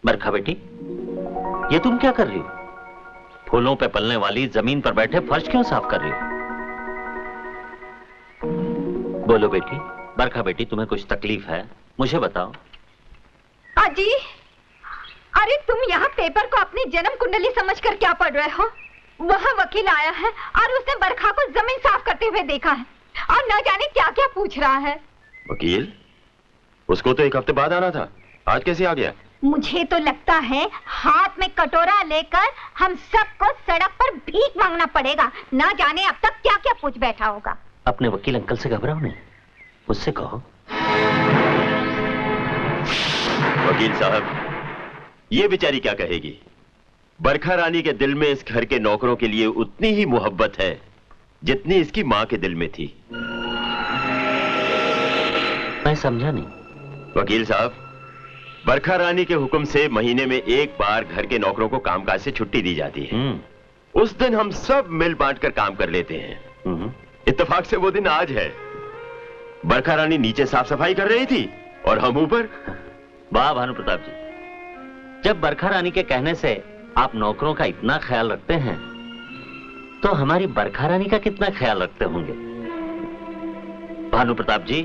बरखा बेटी, ये तुम क्या कर रही हो? फूलों पे पलने वाली जमीन पर बैठे फर्श क्यों साफ कर रही हो? बोलो बेटी। बरखा बेटी, तुम्हें कुछ तकलीफ है? मुझे बताओ। अजी, अरे तुम यहाँ पेपर को अपनी जन्म कुंडली समझकर क्या पढ़ रहे हो? वहाँ वकील आया है और उसने बरखा को जमीन साफ करते हुए देखा है और न जाने क्या क्या पूछ रहा है। वकील? उसको तो एक हफ्ते बाद आना था, आज कैसे आ गया? मुझे तो लगता है हाथ में कटोरा लेकर हम सबको सड़क पर भीख मांगना पड़ेगा। न जाने अब तक क्या क्या पूछ बैठा होगा। अपने वकील अंकल से घबराओ नहीं, मुझसे कहो। वकील साहब, ये बेचारी क्या कहेगी? बरखा रानी के दिल में इस घर के नौकरों के लिए उतनी ही मोहब्बत है जितनी इसकी मां के दिल में थी। मैं समझा नहीं। वकील साहब, बरखा रानी के हुक्म से महीने में एक बार घर के नौकरों को कामकाज से छुट्टी दी जाती है। उस दिन हम सब मिल बांटकर काम कर लेते हैं। इत्तेफाक से वो दिन आज है। बरखा रानी नीचे साफ सफाई कर रही थी और हम ऊपर। वाह भानु प्रताप जी, जब बरखा रानी के कहने से आप नौकरों का इतना ख्याल रखते हैं तो हमारी बरखा रानी का कितना ख्याल रखते होंगे। भानु प्रताप जी,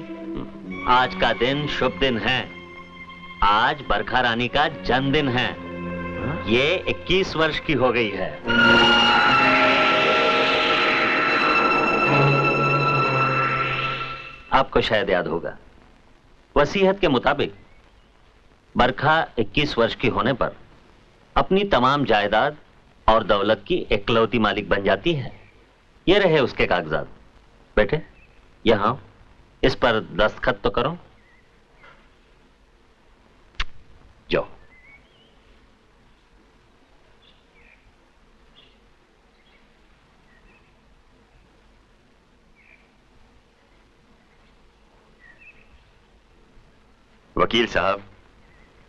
आज का दिन शुभ दिन है। आज बरखा रानी का जन्मदिन है। ये 21 वर्ष की हो गई है। आपको शायद याद होगा, वसीयत के मुताबिक बरखा 21 वर्ष की होने पर अपनी तमाम जायदाद और दौलत की इकलौती मालिक बन जाती है। ये रहे उसके कागजात। बेटे, यहां इस पर दस्तखत तो करो। जाओ। वकील साहब,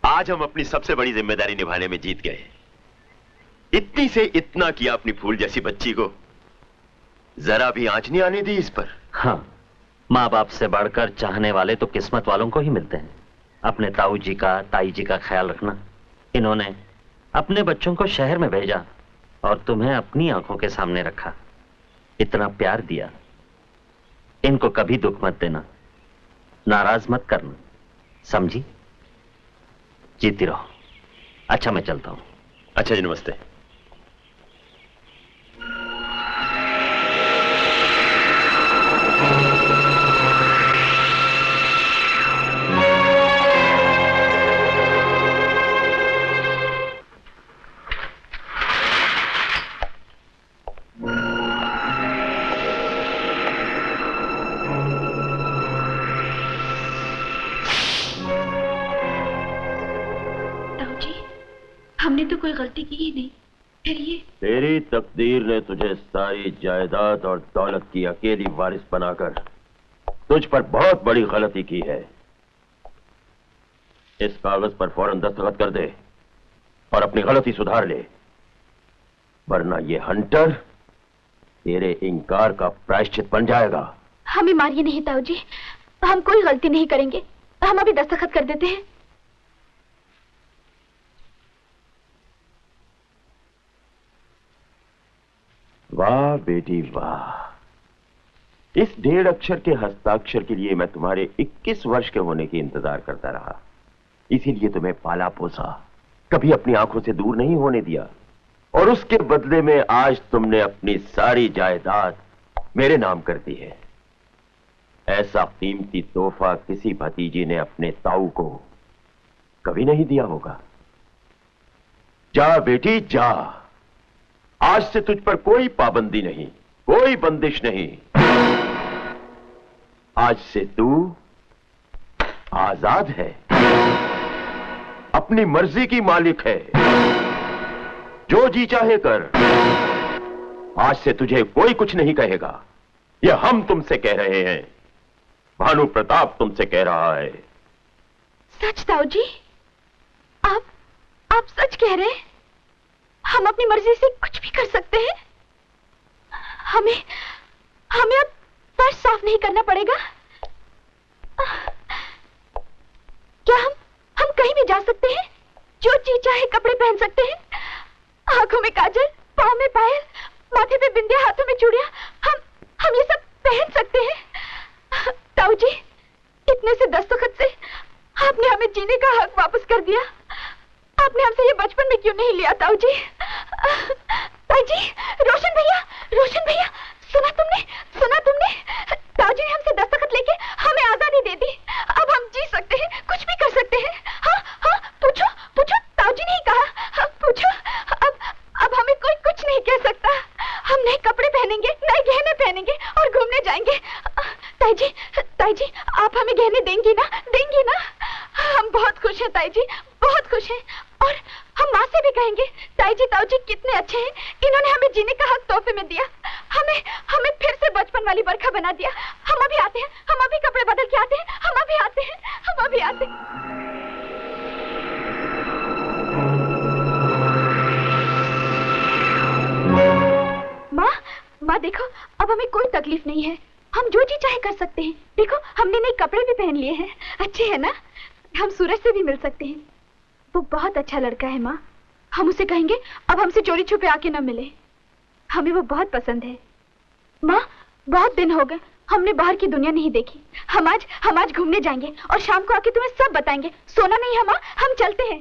आज हम अपनी सबसे बड़ी जिम्मेदारी निभाने में जीत गए। इतनी से इतना किया अपनी फूल जैसी बच्ची को, जरा भी आंच नहीं आने दी इस पर। हाँ, माँ बाप से बढ़कर चाहने वाले तो किस्मत वालों को ही मिलते हैं। अपने ताऊ जी का, ताई जी का ख्याल रखना। इन्होंने अपने बच्चों को शहर में भेजा और तुम्हें अपनी आंखों के सामने रखा, इतना प्यार दिया। इनको कभी दुख मत देना, नाराज मत करना, समझी? जीती रहो। अच्छा, मैं चलता हूं। अच्छा जी, नमस्ते। हमने तो कोई गलती की ही नहीं, फिर ये। तेरी तकदीर ने तुझे सारी जायदाद और दौलत की अकेली वारिस बनाकर तुझ पर बहुत बड़ी गलती की है। इस कागज पर फौरन दस्तखत कर दे और अपनी गलती सुधार ले, वरना ये हंटर तेरे इंकार का प्रायश्चित बन जाएगा। हमें मारिए नहीं ताऊ जी, हम कोई गलती नहीं करेंगे। हम अभी दस्तखत कर देते हैं। वाह बेटी वाह, इस 1.5 अक्षर के हस्ताक्षर के लिए मैं तुम्हारे 21 वर्ष के होने की इंतजार करता रहा। इसीलिए तुम्हें पाला पोसा, कभी अपनी आंखों से दूर नहीं होने दिया, और उसके बदले में आज तुमने अपनी सारी जायदाद मेरे नाम कर दी है। ऐसा कीमती तोहफा किसी भतीजी ने अपने ताऊ को कभी नहीं दिया होगा। जा बेटी जा, आज से तुझ पर कोई पाबंदी नहीं, कोई बंदिश नहीं। आज से तू आजाद है, अपनी मर्जी की मालिक है, जो जी चाहे कर। आज से तुझे कोई कुछ नहीं कहेगा। यह हम तुमसे कह रहे हैं, भानु प्रताप तुमसे कह रहा है। सच ताऊ जी, आप सच कह रहे हैं? हम अपनी मर्जी से कुछ भी कर सकते हैं? हमें अब फर्श साफ नहीं करना पड़ेगा? क्या हम कहीं भी जा सकते हैं? जो जी चाहे कपड़े पहन सकते हैं। आंखों में काजल, पाँव में पायल, माथे पे बिंदिया, हाथों में चूड़ियां, हम ये सब पहन सकते हैं। ताऊ जी, इतने से दस्तखत से आपने हमें जीने का हक वापस कर दिया। आपने हमसे ये बचपन में क्यों नहीं लिया ताऊ जी? ताऊ जी, रोशन भैया, सुना तुमने? ताऊ जी ने हमसे दस्तखत लेके हमें आजादी दे दी। अब हम जी सकते हैं, कुछ भी कर सकते हैं। हाँ, पूछो, ताऊ जी ने ही कहा। हाँ, पूछो। अब हमें कोई कुछ नहीं कह सकता। हम नए कपड़े पहनेंगे, नए गहने पहनेंगे और घूमने जाएंगे। ताई जी, आप हमें गहने देंगी ना? हम बहुत खुश हैं ताई जी, बहुत खुश हैं। और हम माँ से भी कहेंगे, ताई जी कितने अच्छे हैं, इन्होंने हमें जीने का हक तोहफे में दिया। हमें फिर से बचपन वाली बरखा बना दिया। हम अभी आते हैं, हम अभी कपड़े बदल के आते हैं, हम अभी आते हैं। माँ देखो, अब हमें कोई तकलीफ नहीं है। हम जो जी चाहे कर सकते हैं। देखो, हमने नए कपड़े भी पहन लिए हैं, अच्छे हैं ना? हम सूरज से भी मिल सकते हैं। वो बहुत अच्छा लड़का है माँ। हम उसे कहेंगे अब हमसे चोरी छुपे आके न मिले। हमें वो बहुत पसंद है। माँ, बहुत दिन हो गए हमने बाहर की दुनिया नहीं देखी। हम आज घूमने जाएंगे और शाम को आके तुम्हें सब बताएंगे। सोना नहीं है माँ, हम चलते हैं।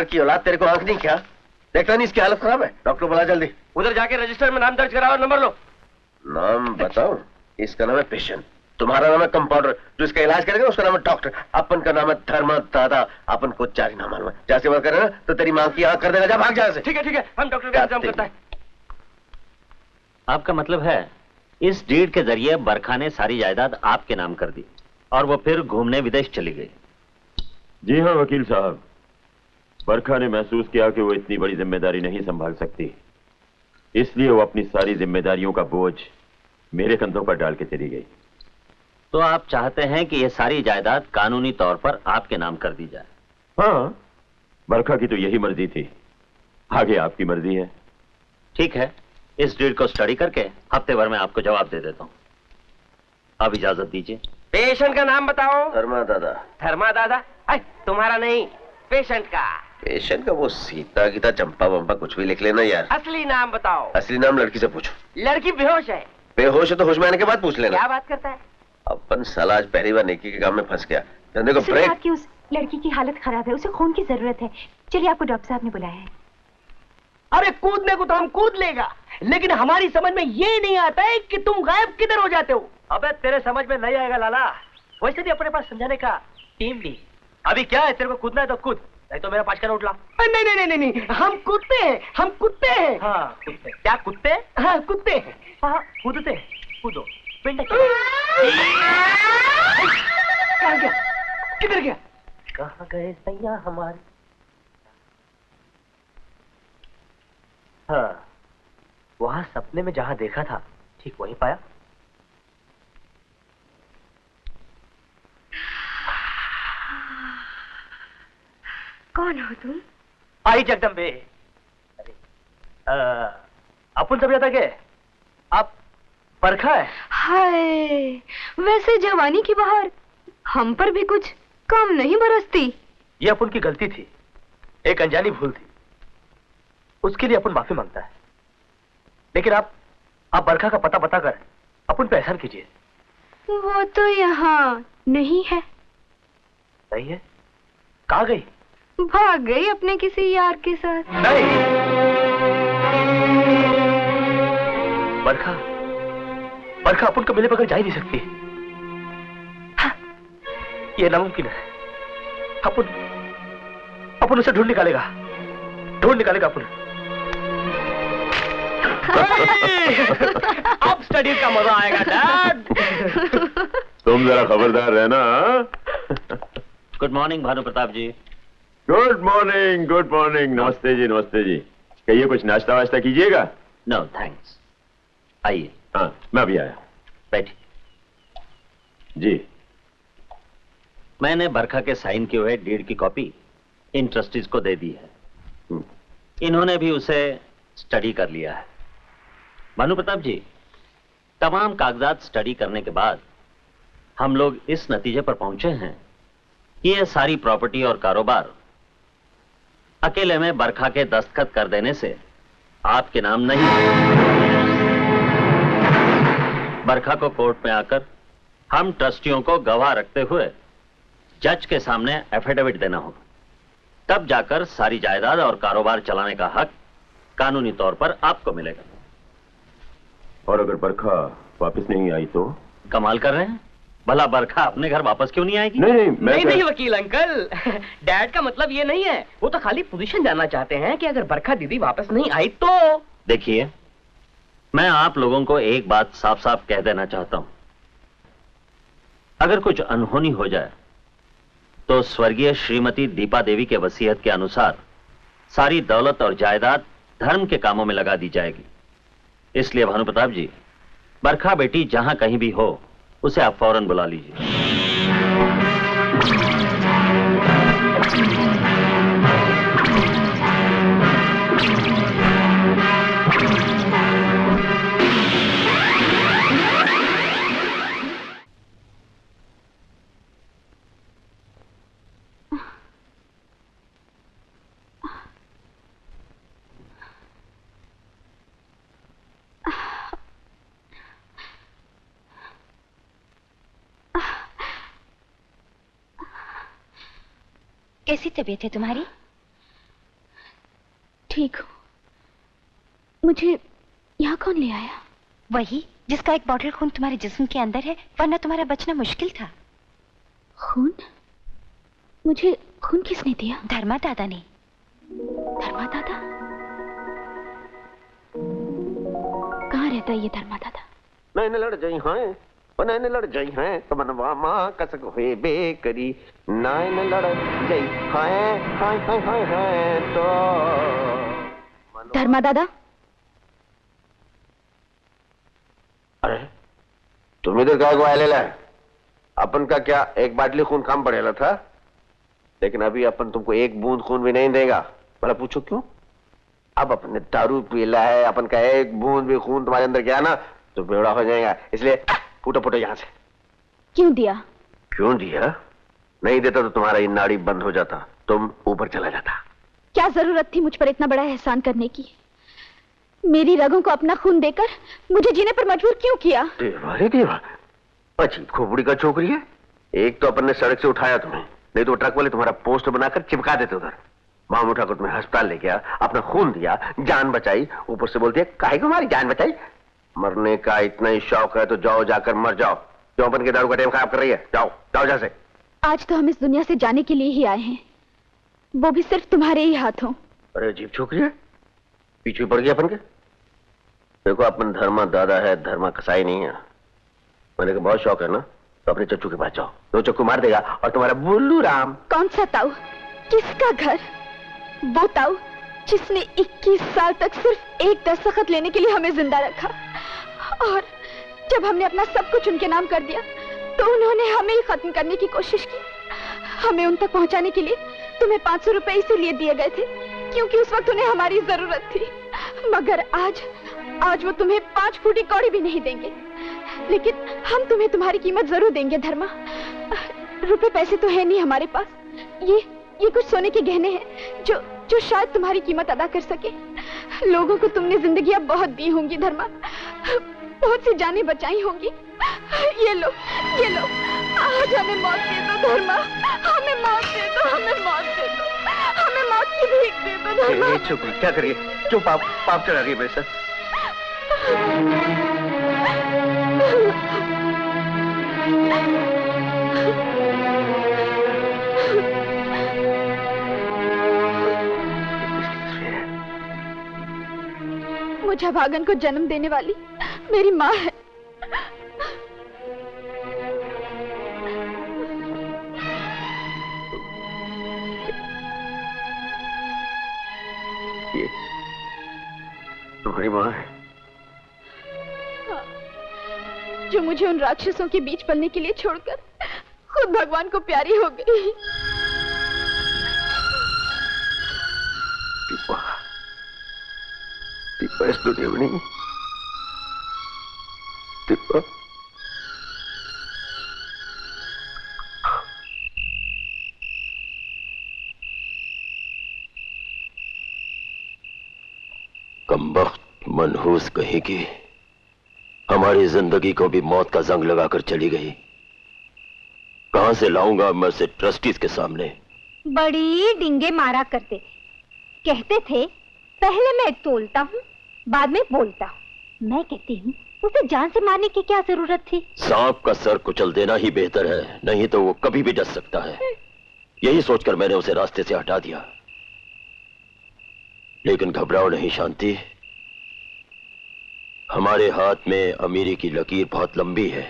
की औलाद, तेरे को आंख नहीं क्या? देखता नहीं इसकी हालत खराब है? डॉक्टर बुला जल्दी। उधर जाके रजिस्टर में नाम दर्ज कराओ और नंबर लो। नाम बताओ? इसका नाम है पेशेंट, तुम्हारा नाम है कंपाउंडर, जो इसका इलाज करेगा उसका नाम है डॉक्टर, अपन का नाम है धर्मा दादा। अपन को चार ही नाम मालूम है। जैसे बात करे ना तो तेरी मांग की आंख कर देगा। जा भाग जा से। ठीक है, हम डॉक्टर का इंतजाम करता है। आपका मतलब है इस डीड के जरिए बरखा ने सारी जायदाद आपके नाम कर दी और वो फिर घूमने विदेश चली गई? जी हाँ वकील साहब, बरखा ने महसूस किया कि वो इतनी बड़ी जिम्मेदारी नहीं संभाल सकती, इसलिए वो अपनी सारी जिम्मेदारियों का बोझ मेरे कंधों पर डाल के चली गई। तो आप चाहते हैं कि ये सारी जायदाद कानूनी तौर पर आपके नाम कर दी जाए? हाँ, बरखा की तो यही मर्जी थी, आगे आपकी मर्जी है। ठीक है, इस डीड को स्टडी करके हफ्ते भर में आपको जवाब दे देता हूं। अब इजाजत दीजिए। पेशेंट का नाम बताओ। धर्मा दादा। धर्मा दादा? तुम्हारा नहीं, पेशेंट का। पेशेंट का वो सीता गीता चंपा वंपा कुछ भी लिख लेना यार। असली नाम बताओ। असली नाम लड़की से पूछो। लड़की बेहोश है। बेहोश है तो होश में आने के बाद पूछ लेना। क्या बात करता है? अपन साला आज पहली बार नेकी के काम में फंस गया। धंधे को ब्रेक। आपकी उस लड़की की हालत खराब है, उसे खून की जरूरत है। चलिए, आपको डॉक्टर साहब ने बुलाया है। अरे कूदने को तो हम कूद लेगा, लेकिन हमारी समझ में ये नहीं आता है कि तुम गायब किधर हो जाते हो। अबे तेरे समझ में नहीं आएगा लाला, वैसे भी अपने पास समझाने का टीम भी। अभी क्या है, तेरे को कूदना है तो कूद, नहीं तो मेरा 5 का नोट ला। नहीं, हम कुत्ते हैं, हम कुत्ते हैं। हाँ कुत्ते। क्या कुत्ते? हाँ कुत्ते हैं। हाँ कूदते हैं, कूदो। पिंड कहाँ गया? किधर गया? कहाँ गए सैया हमारे? हाँ, वहां सपने में जहां देखा था ठीक वहीं पाया। कौन हो तुम? आई जगदम्बे। अपन सब जाता के आप बरखा है। हाय, वैसे जवानी की बहार हम पर भी कुछ कम नहीं बरसती। ये अपन की गलती थी, एक अनजानी भूल थी, उसके लिए अपन माफी मांगता है। लेकिन आप बरखा का पता बताकर अपन पे एहसान कीजिए। वो तो यहाँ नहीं है। नहीं है? कहाँ गई? भाग गई अपने किसी यार के साथ। नहीं, बरखा अपन को मिले बगैर जा ही नहीं सकती। हाँ, ये नामुमकिन है। अपन उसे ढूंढ निकालेगा अपन। अब स्टडी का मजा आएगा डैड। तुम जरा खबरदार रहना। Good morning Bhanu Pratap ji. Good morning. नमस्ते जी। कहिए, कुछ नाश्ता वाश्ता कीजिएगा? नो थैंक्स, आइए। हाँ, मैं अभी आया। बैठिए। जी, मैंने बरखा के साइन किए हुए डीड की कॉपी इन ट्रस्टीज को दे दी है। इन्होंने भी उसे स्टडी कर लिया है। भानु प्रताप जी, तमाम कागजात स्टडी करने के बाद हम लोग इस नतीजे पर पहुंचे हैं कि यह सारी प्रॉपर्टी और कारोबार अकेले में बरखा के दस्तखत कर देने से आपके नाम नहीं। बरखा को कोर्ट में आकर हम ट्रस्टियों को गवाह रखते हुए जज के सामने एफिडेविट देना होगा। तब जाकर सारी जायदाद और कारोबार चलाने का हक कानूनी तौर पर आपको मिलेगा। और अगर बरखा वापस नहीं आई तो? कमाल कर रहे हैं, भला बरखा अपने घर वापस क्यों नहीं आएगी? नहीं वकील अंकल, डैड का मतलब ये नहीं है। वो तो खाली पोजीशन जानना चाहते हैं कि अगर बरखा दीदी वापस नहीं आई तो। देखिए, मैं आप लोगों को एक बात साफ साफ कह देना चाहता हूं। अगर कुछ अनहोनी हो जाए तो स्वर्गीय श्रीमती दीपा देवी के वसीयत के अनुसार सारी दौलत और जायदाद धर्म के कामों में लगा दी जाएगी। इसलिए भानु प्रताप जी, बरखा बेटी जहां कहीं भी हो उसे आप फौरन बुला लीजिए। कैसी तबीयत है तुम्हारी? ठीक हूँ। मुझे यहाँ कौन ले आया? वही जिसका एक बॉटल खून तुम्हारे जिस्म के अंदर है, वरना तुम्हारा बचना मुश्किल था। खून? मुझे खून किसने दिया? धर्मा दादा ने। धर्मा दादा? कहाँ रहता है ये धर्मा दादा? नैन लड़ जाई हैं, नैन लड़ जाई हैं, तो मनवा माँ कसक हुए बेकरी। नैन लड़ जाई हैं, हाय तो। धर्मा दादा? अरे तुम इधर क्या आए ला? अपन का क्या एक बाटली खून काम पड़ेला था, लेकिन अभी अपन तुमको एक बूंद खून भी नहीं देगा। भला पूछो क्यों? अब अपने दारू पीला है, अपन का एक बूंद भी खून तुम्हारे अंदर गया ना तो बेवड़ा हो जाएगा। इसलिए फूटो यहाँ से। क्यों दिया? क्यों दिया? नहीं देता तो तुम्हारा ये नाड़ी बंद हो जाता, तुम ऊपर चला जाता। क्या जरूरत थी मुझ पर इतना बड़ा एहसान करने की? मेरी रगों को अपना खून देकर मुझे जीने पर मजबूर क्यों किया? देवा रे देवा, अजीब खोपड़ी का छोकरी है। एक तो अपन ने सड़क से उठाया तुम्हें, नहीं तो ट्रक वाले तुम्हारा पोस्ट बनाकर चिपका देते उधर। मामू उठाकर तुम्हें अस्पताल ले गया, अपना खून दिया, जान बचाई, ऊपर से बोलती है काहे को हमारी जान बचाई। मरने का इतना ही शौक है तो जाओ, जाकर मर जाओ। क्यों अपन के दारू का टाइम खराब कर रही है? जाओ जाओ जैसे। आज तो हम इस दुनिया से जाने के लिए ही आए हैं, वो भी सिर्फ तुम्हारे ही हाथों। अरे अजीब छोकरी है, पीछे पड़ गया अपन के। देखो अपन धर्मा दादा है, धर्मा कसाई नहीं है। मैंने का बहुत शौक है ना, तो अपने चच्चू के पास जाओ, 2 चक्कू मार देगा और तुम्हारा बुल्लू राम। कौन सा ताऊ? किसका घर? वो ताऊ जिसने 21 साल तक सिर्फ एक दस्तखत लेने के लिए हमें जिंदा रखा, और जब हमने अपना सब कुछ उनके नाम कर दिया तो उन्होंने हमें ही खत्म करने की कोशिश की। हमें उन तक पहुंचाने के लिए तुम्हें 500 रुपए इसीलिए दिए गए थे क्योंकि उस वक्त उन्हें हमारी जरूरत थी। मगर आज वो तुम्हें 5 फूटी कौड़ी भी नहीं देंगे, लेकिन हम तुम्हें तुम्हारी कीमत जरूर देंगे धर्मा। रुपए पैसे तो है नहीं हमारे पास, ये कुछ सोने के गहने हैं जो शायद तुम्हारी कीमत अदा कर सके। लोगों को तुमने जिंदगियां बहुत दी होंगी धर्मा, बहुत सी जानें बचाई होंगी। ये लो, आज हमें मौत दे दो धर्मा, हमें मौत दे दो, हमें मौत दे दो, हमें मौत की भीख दे दो धर्मा। चुप, क्या करिए, क्यों पाप चढ़ा रही है मेरे साथ? मुझे भागन को जन्म देने वाली मेरी माँ है। ये तुम्हारी माँ है? जो मुझे उन राक्षसों के बीच पलने के लिए छोड़कर खुद भगवान को प्यारी हो गई। दीपा इस दुनिया में नहीं। दीपा कमबख्त मनहूस कहेगी, हमारी जिंदगी को भी मौत का जंग लगाकर चली गई। कहां से लाऊंगा मैं उसे ट्रस्टीज के सामने? बड़ी डिंगे मारा करते थे, कहते थे पहले मैं तोलता हूँ बाद में बोलता हूँ। मैं कहती हूँ उसे जान से मारने की क्या जरूरत थी? सांप का सर कुचल देना ही बेहतर है, नहीं तो वो कभी भी डस सकता है। यही सोचकर मैंने उसे रास्ते से हटा दिया। लेकिन घबराओ नहीं शांति, हमारे हाथ में अमीरी की लकीर बहुत लंबी है।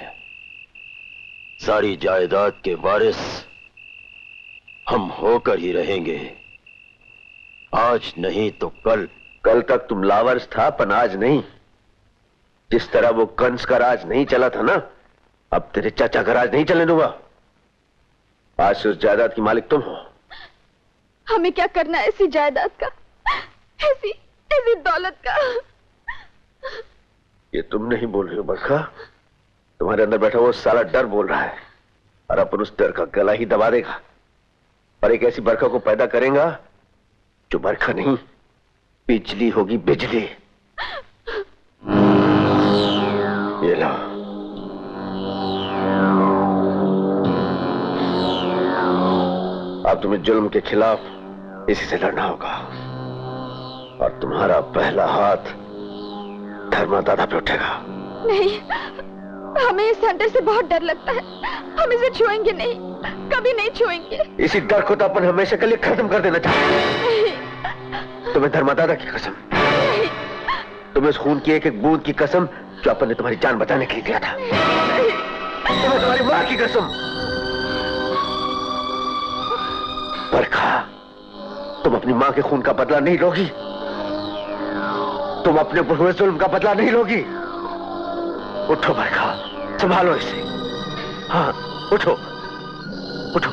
सारी जायदाद के वारिस हम होकर ही रहेंगे, आज नहीं तो कल। कल तक तुम लावारिस था, पर आज नहीं। जिस तरह वो कंस का राज नहीं चला था ना, अब तेरे चाचा का राज नहीं चलने दूंगा। आज से उस जायदाद की मालिक तुम हो। हमें क्या करना है ऐसी जायदाद का, ऐसी दौलत का? ये तुम नहीं बोल रहे हो बरखा, तुम्हारे अंदर बैठा वो साला डर बोल रहा है, और अपन उस डर का गला ही दबा देगा और एक ऐसी बरखा को पैदा करेगा जो बरखा नहीं, बिजली होगी, बिजली। ये लो, अब तुम्हें जुल्म के खिलाफ इसी से लड़ना होगा, और तुम्हारा पहला हाथ धर्मदादा पे उठेगा। नहीं, हमें इस हंटर से बहुत डर लगता है, हम इसे छुएंगे नहीं, कभी नहीं छुएंगे। इसी डर को तो अपन हमेशा के लिए खत्म कर देना चाहते। तुम्हें धर्मदादा की कसम, तुम्हें उस खून की एक एक बूंद की कसम जो अपन ने तुम्हारी जान बचाने के लिए दिया था, तुम्हें तुम्हारी मां की कसम। बरखा, तुम अपनी मां के खून का बदला नहीं लोगी, तुम अपने ऊपर हुए जुल्म का बदला नहीं लोगी। उठो बरखा, संभालो इसे। हाँ, उठो उठो।